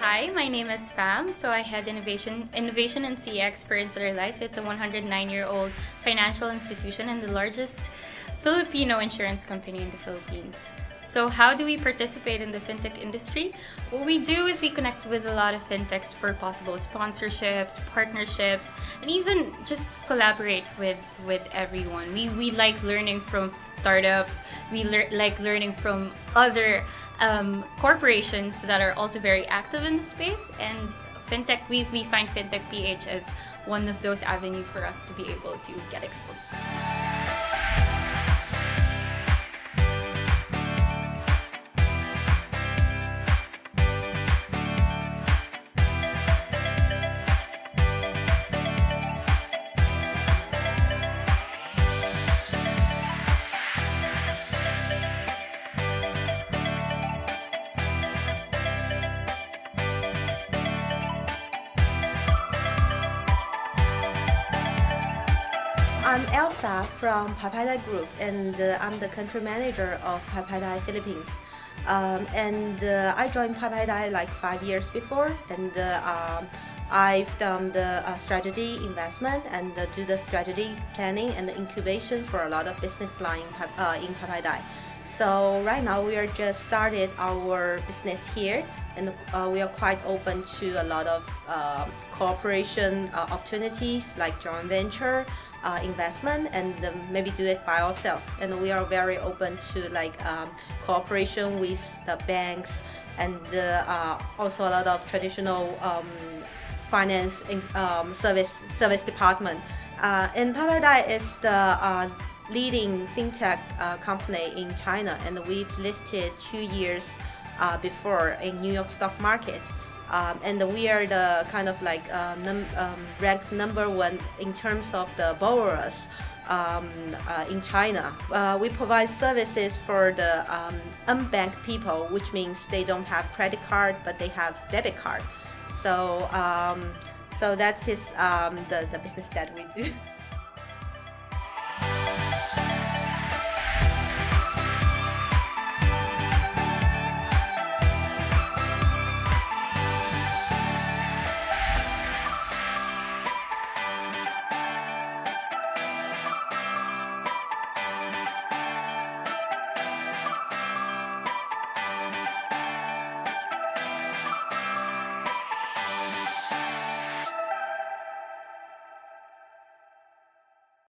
Hi, my name is Fam. I head innovation and CX for Insular Life. It's a 109-year-old financial institution and the largest Filipino insurance company in the Philippines. So how do we participate in the fintech industry? What we do is we connect with a lot of fintechs for possible sponsorships, partnerships, and even just collaborate with everyone. We like learning from startups. We like learning from other corporations that are also very active in the space. And fintech, we find fintech PH as one of those avenues for us to be able to get exposed. I'm Elsa from Papaya Group, and I'm the country manager of Papaya Philippines. I joined Papaya like 5 years before, and I've done the strategy investment and do the strategy planning and the incubation for a lot of business line in Papaya. So right now we are just started our business here, and we are quite open to a lot of cooperation opportunities like joint venture, investment, and maybe do it by ourselves. And we are very open to like cooperation with the banks and also a lot of traditional finance service department. And Papaya is the leading fintech company in China, and we've listed 2 years before in New York stock market. And we are the kind of like ranked #1 in terms of the borrowers in China. We provide services for the unbanked people, which means they don't have credit card but they have debit card. So that's the business that we do.